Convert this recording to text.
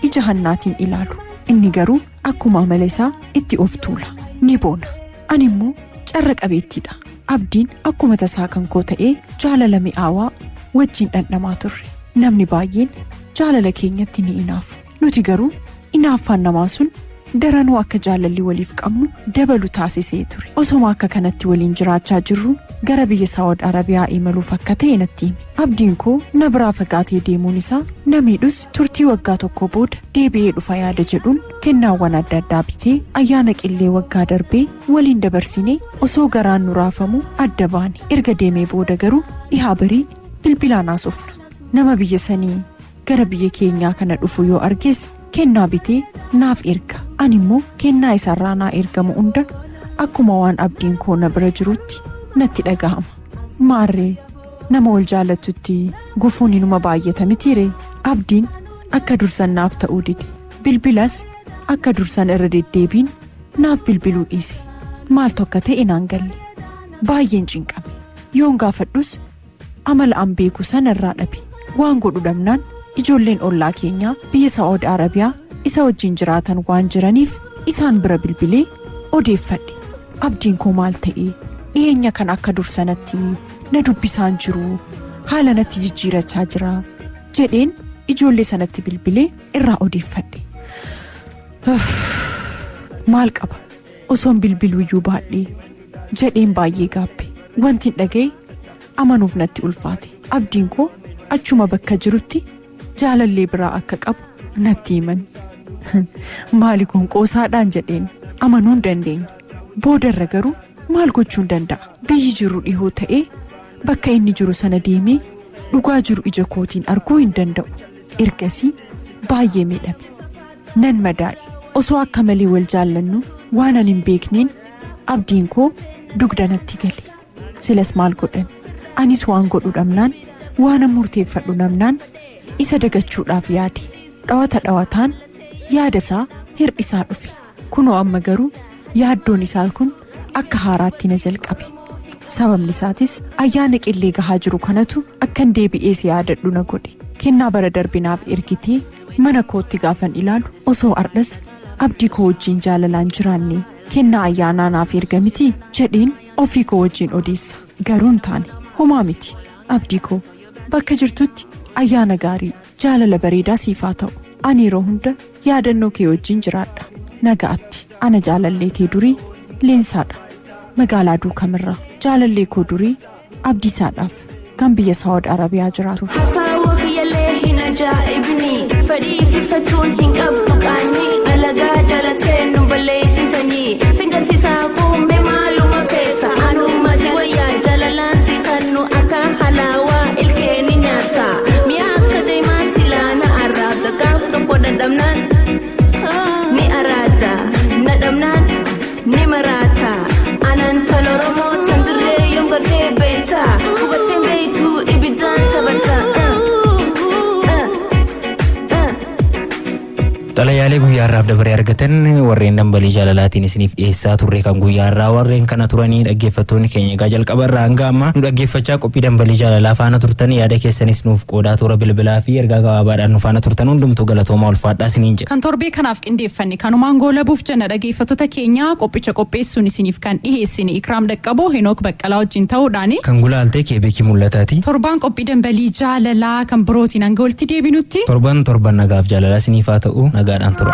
ija hannaatiin ilaalu. Inni garuu akkuma amala isaa itti of tuula. Ni boona. Ani immoo carra qabeettiidha. Abdiin akkuma tasaa kan koo ta'ee jaalala mi'aawaa wajjin dhandhamaa turre. Namni baay'een jaalala keenyatti ni inaafu. Nuti garuu inaaffaan namaa sun daranuu akka jaalalli waliif qabnu dabalu taasisee ture. Osoma akka kanatti waliin jiraachaa jirru gara biyya Saawud Arabiyaa imaluuf akka ta'e natti hime. Abdiin koo na biraa fagaatee deemuun isaa na miidhus turtii waggaa tokko booda deebi'ee dhufa yaada jedhuun kennaawwan adda addaa bitee ayyaana qillee waggaa darbee waliin dabarsinee osoo garaan nu raafamu adda baane. Erga deemee booda garuu dhihaa barii bilbilaan haasofna. Nama biyya sanii gara biyya keenyaa kana dhufu yoo argees kennaa bitee naaf erga. Ani immoo kennaa isaarraa naa ergamu hunda akkuma waan abdiin koo na bira jirutti natti dhagahama. Maarree nama wal jaalatutti gufuun inuma baay'ata mitiiree. Abdiin akka dursan naaf ta'uu dide. Bilbilas akka dursan irra deddeebiin naaf bilbiluu dhiise. Maaltu akka ta'e naan galle. Baay'een cinqame. Yoon gaafadhus amala an beeku sanarraa dhabe. Waan godhu dhabnaan ijoolleen ollaa keenyaa biyya Saawud Arabiyaa isa wajjin jiraatan waan jiraniif isaan bira bilbilee odeeffadhe. Abdiin koo maal ta'e dhiyeenya kan akka dursanatti na dubbisaan jiru haala natti jijjiirachaa jira jedheen ijoollee sanatti bilbilee irraa odeeffadhe. Maal qaba osoon bilbiluyyuu baadhee jedheen baay'ee gaabbe. Wanti dhaga'e amanuuf natti ulfaate. Abdiin koo achuma bakka jirutti jaalallee biraa akka qabu natti himan. Maali kun qoosaadhaan jedheen amanuu hin dandeenye. Boodarra garuu maal gochuun danda'a? Biyyi jiru dhihoo ta'ee bakka inni jiru sana deemee dhugaa jiru ija kootiin arguu hin danda'u. Ergasii baay'ee miidhame. Nan madaa'e. Osoo akka malee wal jaallannu waan ani hin beekneen abdiin koo dugda natti gale. Silas maal godhan? Anis waan godhu dhabnaan waan murteeffadhu dhabnaan isa dagachuudhaaf yaade. Dhawataan yaada isaa hir'isaa dhufe. Kunoo amma garuu yaaddoon isaa kun akka haaraatti na jalqabe. Sababni isaatis ayyaana qillee gahaa jiru kanatu akkan deebi'ee si yaadadhu na godhe. Kennaa bara darbinaaf ergitee mana kootti gaafan ilaalu osoo ardhas abdii koo wajjin jaalalaan jiraanne kennaa ayyaanaa naaf erga miti jedheen ofii koo wajjin odeessa. Garuu hin taane homaa miti. Abdii koo bakka jirtutti ayyaana gaarii jaalala bareedaa siif haa ta'u. Ani yeroo hunda yaadannoo kee wajjin jiraadha. Nagaatti. Ana jaalalleetee durii Leensaadha. Magaalaa Duukamirraa. Jaalallee koo durii Abdiisaadhaaf kan biyya Saawud Arabiyaa jiraatuuf. Hasaawwa kiyyallee hin ajaa'ibni fedhii ibsachuun hin qabdu qaanii alagaa jalatee nu balleessisanii singarsiisaa kuummee maaluma keessa anummati wayyaa jalalaan si kannu akka halaawaa ilkeeni nyaata mi'a akka deemaa silaana arraabda gaaf tokko dadhabnaan ni araata nadhabnaan ni maraata anan taloromoo tandirree yoom gartee beeyta hubattee beeytuu ibiddaan sabata. Xalayaalee guyyaarraaf dabaree argatan warreen dambalii jaalalaatiin isiniif dhiyeessaa turre kan guyyaarraa warreen kana turanii dhaggeeffattoonni keenya egaa jalqabarraa hanga amma nu dhaggeeffachaa qophii dambalii jaalalaa faana turtan yaada keessanis nuuf qoodaa toora bilbilaa fi ergaa gabaabaadhaan nu faana turtan hundumtuu galatoomaa ulfaadhaa isiniin jedha. Kan torbee kanaaf qindeeffanne kanumaan goolabuuf jenna dhaggeeffattoota keenya qophicha qopheessuun isiniif kan dhiyeessine Ikraam Dhaqqaboo Henook Baqqalaa wajjin ta'uudhaani. Kan gulaaltee Keebeekii Mul'ataati. Torbaan qophii dambalii jaalalaa kan birootiin hanga walitti deebinutti. Torban nagaaf jaalalaa isiniif haa ta'u. Nagaadhaan tura.